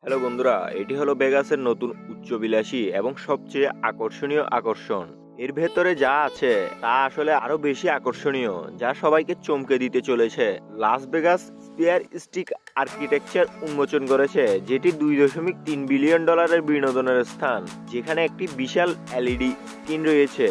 Hello বন্ধুরা, এটি হলো ভেগাসের নতুন উচ্চবিলাসী এবং সবচেয়ে আকর্ষণীয় আকর্ষণ। এর ভেতরে যা আছে তা আসলে আরো বেশি আকর্ষণীয়, যা সবাইকে চমকে দিতে চলেছে। Las Vegas spear stick architecture উন্মোচন করেছে, যেটি $2.3 বিলিয়ন বিনোদনের স্থান, যেখানে একটি বিশাল এলইডি স্ক্রিন রয়েছে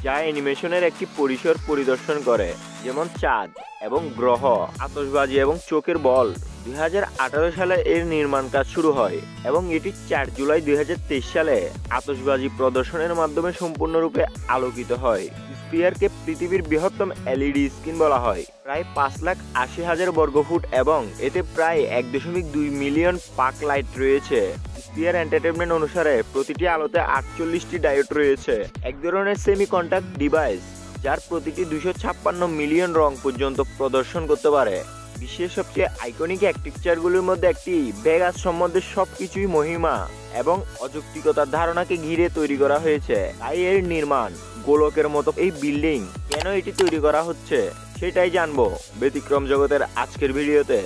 যা অ্যানিমেশনের একটি পরিসর পরিদর্শন করে, যেমন চাঁদ এবং গ্রহ, আতশবাজি এবং চোখের বল। 2018 সালে এর নির্মাণ কাজ শুরু হয় এবং এটি 4 জুলাই 2023 সালে আতশবাজি প্রদর্শনের মাধ্যমে সম্পূর্ণরূপে আলোকিত হয়। স্পিয়ারকে পৃথিবীর বৃহত্তম এলইডি স্ক্রিন বলা হয়, প্রায় 5,80,000 বর্গফুট, এবং এতে প্রায় 1.2 মিলিয়ন পাক লাইট রয়েছে। স্পিয়ার এন্টারটেনমেন্ট অনুসারে প্রতিটি আলোতে 48টি ডায়োড রয়েছে, এক ধরনের সেমি কন্ডাক্ট ডিভাইস যার প্রতিটি 256 মিলিয়ন রং পর্যন্ত প্রদর্শন করতে পারে। বিশ্বের সবচেয়ে আইকনিক আর্কিটেকচারগুলোর মধ্যে একটি, ভেগাস সম্বন্ধে সবকিছুই মহিমা এবং অযৌক্তিকতার ধারণাকে ঘিরে তৈরি করা হয়েছে। তাই এর নির্মাণ গোলকের মতো এই বিল্ডিং কেন এটি তৈরি করা হচ্ছে সেটাই জানবো ব্যতিক্রম জগতের আজকের ভিডিওতে।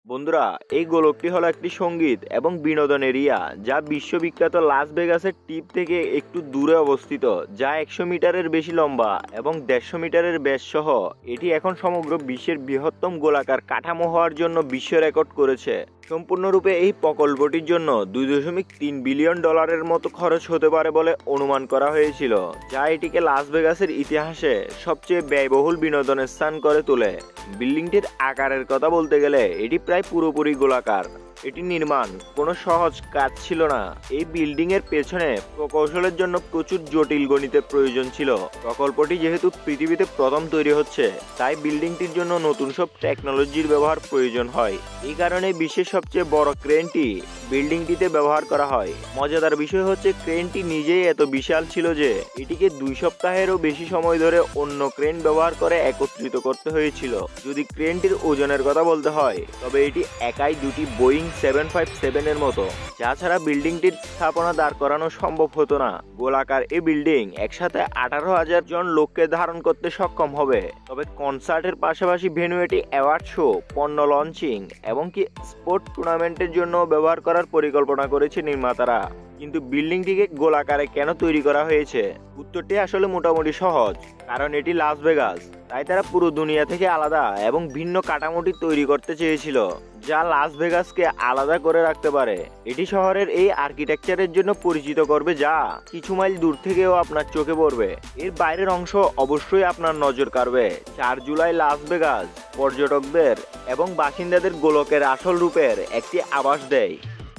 বন্ধুরা, এই গোলকটি হলো একটি সঙ্গীত এবং বিনোদন এরিয়া যা বিশ্ববিখ্যাত লাস ভেগাসের টিপ থেকে একটু দূরে অবস্থিত, যা 100 মিটারের বেশি লম্বা এবং 150 মিটারের ব্যাস সহ। এটি এখন সমগ্র বিশ্বের বৃহত্তম গোলাকার কাঠামো হওয়ার জন্য বিশ্ব রেকর্ড করেছে। সম্পূর্ণরূপে এই প্রকল্পটির জন্য $2.3 বিলিয়ন মতো খরচ হতে পারে বলে অনুমান করা হয়েছিল, যা এটিকে লাস ভেগাসের ইতিহাসে সবচেয়ে ব্যয়বহুল বিনোদনের স্থান করে তোলে। বিল্ডিংটির আকারের কথা বলতে গেলে এটি প্রায় পুরোপুরি গোলাকার। এটি নির্মাণ কোনো সহজ কাজ ছিল না। এই বিল্ডিং এর পেছনে প্রকৌশলের জন্য প্রচুর জটিল গণিতের প্রয়োজন ছিল। প্রকল্পটি যেহেতু পৃথিবীতে প্রথম তৈরি হচ্ছে, তাই বিল্ডিংটির জন্য নতুন সব টেকনোলজির ব্যবহার প্রয়োজন হয়। এই কারণে বিশ্বের সবচেয়ে বড় ক্রেনটি বিল্ডিংটিতে ব্যবহার করা হয়। মজাদার বিষয় হচ্ছে, ক্রেনটি নিজেই এত বিশাল ছিল যে এটিকে 2 সপ্তাহেরও বেশি সময় ধরে অন্য ক্রেন ব্যবহার করে একত্রিত করতে হয়েছিল। যদি ক্রেনটির ওজনের কথা বলতে হয়, তবে এটি একাই 2টি বোয়িং 757 এর মতো। যাছাড়া বিল্ডিংটির স্থাপনা দাঁড় করানো সম্ভব হতো না। গোলাকার এই বিল্ডিং একসাথে 18,000 জন লোককে ধারণ করতে সক্ষম হবে। তবে কনসার্টের পাশাপাশি ভেন্যু এটি অ্যাওয়ার্ড শো, পণ্য লঞ্চিং এবং কি স্পোর্ট টুর্নামেন্টের জন্য ব্যবহার করার পরিকল্পনা করেছে নির্মাতারা। কিন্তু বিল্ডিংটিকে গোলাকারে কেন তৈরি করা হয়েছে? উত্তরটি আসলে মোটামুটি সহজ, কারণ এটি লাস ভেগাস। তাই তারা পুরো দুনিয়া থেকে আলাদা এবং ভিন্ন কাঠামোটি তৈরি করতে চেয়েছিল, যা লাস ভেগাসকে আলাদা করে রাখতে পারে। এটি শহরের এই আর্কিটেকচারের জন্য পরিচিত করবে, যা কিছু মাইল দূর থেকেও আপনার চোখে পড়বে। এর বাইরের অংশ অবশ্যই আপনার নজর কাড়বে। 4 জুলাই লাস ভেগাস পর্যটকদের এবং বাসিন্দাদের গোলকের আসল রূপের একটি আভাস দেয়।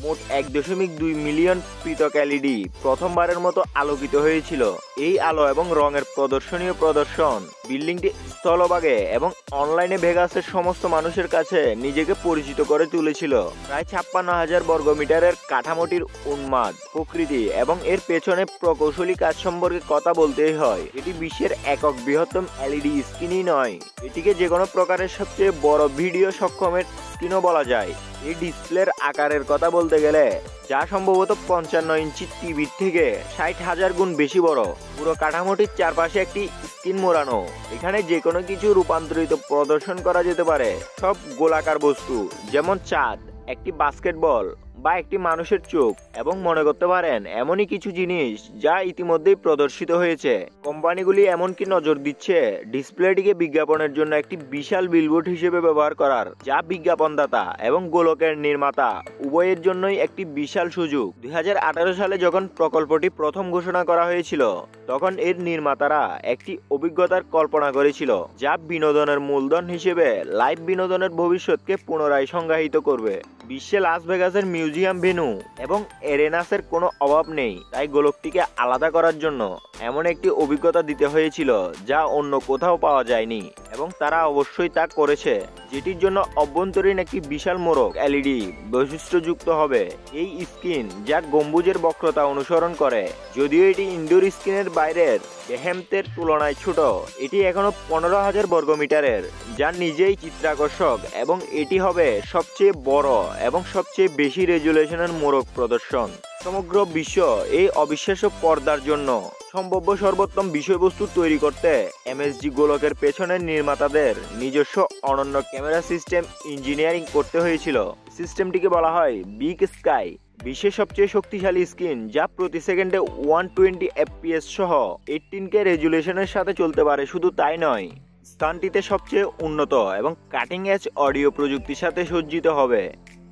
মোট 1.2 মিলিয়ন পৃথক এলইডি প্রথমবারের মতো আলোকিত হয়েছিল। এই আলো এবং রঙের প্রদর্শনীয় প্রদর্শন বিল্ডিংটি স্থলভাগে এবং অনলাইনে ভেগাসের সমস্ত মানুষের কাছে নিজেকে পরিচিত করে তুলেছিল। প্রায় 56,000 বর্গমিটারের কাঠামোটির উন্মাদ প্রকৃতি এবং এর পেছনে প্রকৌশলী কাজ সম্পর্কে কথা বলতেই হয়। এটি বিশ্বের একক বৃহত্তম এলইডি স্ক্রিনই নয়, এটিকে যে কোনো প্রকারের সবচেয়ে বড় ভিডিও সক্ষমের স্ক্রিনও বলা যায়। এই ডিসপ্লের আকারের কথা বলতে গেলে, যা সম্ভবত 55 ইঞ্চি টিভির থেকে 60,000 গুণ বেশি বড়। পুরো কাঠামোটির চারপাশে একটি স্ক্রিন মোড়ানো, এখানে যে কোনো কিছু রূপান্তরিত প্রদর্শন করা যেতে পারে। সব গোলাকার বস্তু, যেমন চাঁদ, একটি বাস্কেটবল বা একটি মানুষের চোখ, এবং মনে করতে পারেন এমনই কিছু জিনিস যা ইতিমধ্যেই প্রদর্শিত হয়েছে। কোম্পানিগুলি এমনকি নজর দিচ্ছে ডিসপ্লেটিকে বিজ্ঞাপনের জন্য একটি বিশাল বিলবোর্ড হিসেবে ব্যবহার করার, যা বিজ্ঞাপনদাতা এবং গোলকের নির্মাতা উভয়ের জন্যই একটি বিশাল সুযোগ। 2018 সালে যখন প্রকল্পটি প্রথম ঘোষণা করা হয়েছিল, তখন এর নির্মাতারা একটি অভিজ্ঞতার কল্পনা করেছিল, যা বিনোদনের মূলধন হিসেবে লাইভ বিনোদনের ভবিষ্যৎকে পুনরায় সংজ্ঞায়িত করবে। বিশ্বে লাস ভেগাসের মিউজিয়াম, ভেন্যু এবং এরেনাসের কোনো অভাব নেই। তাই গোলকটিকে আলাদা করার জন্য এমন একটি অভিজ্ঞতা দিতে হয়েছিল যা অন্য কোথাও পাওয়া যায়নি, এবং তারা অবশ্যই তা করেছে, যেটির জন্য অভ্যন্তরীণ একটি বিশাল মোড়ক এলইডি বৈশিষ্ট্যযুক্ত হবে। এই স্ক্রিন, যা গম্বুজের বক্রতা অনুসরণ করে, যদিও এটি ইনডোর স্ক্রিনের বাইরের বেহেমতের তুলনায় ছোট, এটি এখনো 15,000 বর্গমিটারের, যা নিজেই চিত্রাকর্ষক, এবং এটি হবে সবচেয়ে বড় এবং সবচেয়ে বেশি রেজুলেশনের মোড়ক প্রদর্শন। সমগ্র বিশ্ব এই অবিশ্বাস্য পর্দার জন্য সম্ভাব্য সর্বোত্তম বিষয়বস্তু তৈরি করতে এমএসজি গোলকের পেছনের নির্মাতাদের নিজস্ব অনন্য ক্যামেরা সিস্টেম ইঞ্জিনিয়ারিং করতে হয়েছিল। সিস্টেমটিকে বলা হয় বিগ স্কাই। বিশ্বের সবচেয়ে শক্তিশালী স্ক্রিন যা প্রতি সেকেন্ডে 120 FPS সহ 18K রেজুলেশনের সাথে চলতে পারে। শুধু তাই নয়, স্থানটিতে সবচেয়ে উন্নত এবং কাটিং এজ অডিও প্রযুক্তির সাথে সজ্জিত হবে।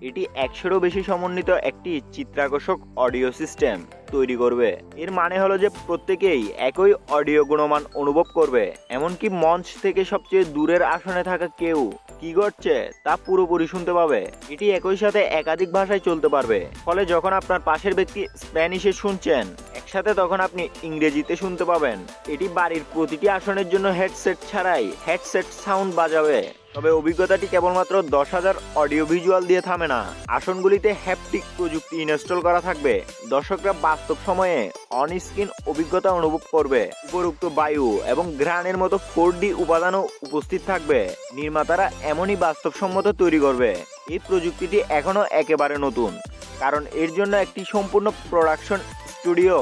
এটি 100-এরও বেশি সমন্বিত একটি চিত্রাকর্ষক অডিও সিস্টেম তৈরি করবে। এর মানে হলো যে প্রত্যেকেই একই অডিও গুণমান অনুভব করবে, এমনকি মঞ্চ থেকে সবচেয়ে দূরের আসনে থাকা কেউ কি করছে তা পুরোপুরি শুনতে পাবে। এটি একই সাথে একাধিক ভাষায় চলতে পারবে, ফলে যখন আপনার পাশের ব্যক্তি স্প্যানিশে শুনছেন একসাথে তখন আপনি ইংরেজিতে শুনতে পাবেন। এটি বাড়ির প্রতিটি আসনের জন্য হেডসেট ছাড়াই হেডসেট সাউন্ড বাজাবে। তবে অভিজ্ঞতাটি কেবলমাত্র 10,000 অডিও ভিজুয়াল দিয়ে থামে না। আসনগুলিতে হ্যাপটিক প্রযুক্তি ইনস্টল করা থাকবে। দর্শকরা বাস্তব সময়ে অন স্ক্রিন অভিজ্ঞতা অনুভব করবে। উপরোক্ত বায়ু এবং ঘ্রাণের মতো 4D উপাদানও উপস্থিত থাকবে। নির্মাতারা এমনই বাস্তবসম্মত তৈরি করবে। এই প্রযুক্তিটি এখনও একেবারে নতুন, কারণ এর জন্য একটি সম্পূর্ণ প্রোডাকশন স্টুডিও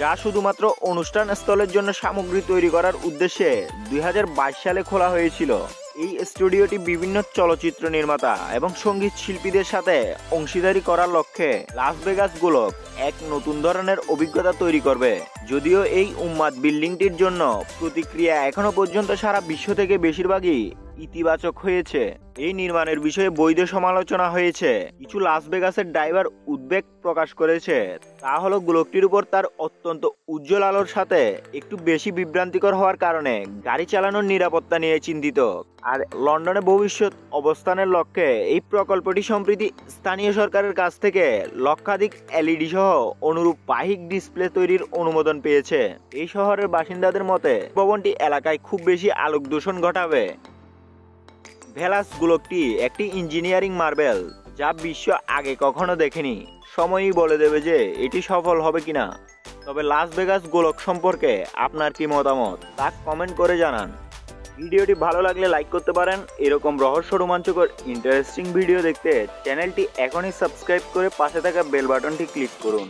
যা শুধুমাত্র অনুষ্ঠান স্থলের জন্য সামগ্রী তৈরি করার উদ্দেশ্যে 2022 সালে খোলা হয়েছিল। এই স্টুডিওটি বিভিন্ন চলচ্চিত্র নির্মাতা এবং সঙ্গীত শিল্পীদের সাথে অংশীদারি করার লক্ষ্যে লাস ভেগাস গোলক এক নতুন ধরনের অভিজ্ঞতা তৈরি করবে। যদিও এই উন্মাদ বিল্ডিংটির জন্য প্রতিক্রিয়া এখনো পর্যন্ত সারা বিশ্ব থেকে বেশিরভাগই ইতিবাচক হয়েছে। এই নির্মাণের বিষয়ে বৈধ সমালোচনা হয়েছে। কিছু লাস ভেগাসের ড্রাইভার উদ্বেগ প্রকাশ করেছে, তা হলো গোলকটির উপর তার অত্যন্ত উজ্জ্বল আলোর সাথে একটু বেশি বিভ্রান্তিকর হওয়ার কারণে গাড়ি চালানোর নিরাপত্তা নিয়ে চিন্তিত। আর লন্ডনে ভবিষ্যৎ অবস্থানের লক্ষ্যে এই প্রকল্পটি সম্প্রতি স্থানীয় সরকারের কাছ থেকে লক্ষাধিক এলইডি সহ অনুরূপ বাহ্যিক ডিসপ্লে তৈরির অনুমোদন পেয়েছে। এই শহরের বাসিন্দাদের মতে ভবনটি এলাকায় খুব বেশি আলোক দূষণ ঘটাবে। ভেলাস গোলকটি একটি ইঞ্জিনিয়ারিং মার্বেল যা বিশ্ব আগে কখনো দেখেনি। সময়ই বলে দেবে যে এটি সফল হবে কিনা। তবে লাস ভেগাস গোলক সম্পর্কে আপনার কি মতামত তা কমেন্ট করে জানান। ভিডিওটি ভালো লাগলে লাইক করতে পারেন। এরকম রহস্য রোমাঞ্চকর ইন্টারেস্টিং ভিডিও দেখতে চ্যানেলটি এখনই সাবস্ক্রাইব করে পাশে থাকা বেল বাটনটি ক্লিক করুন।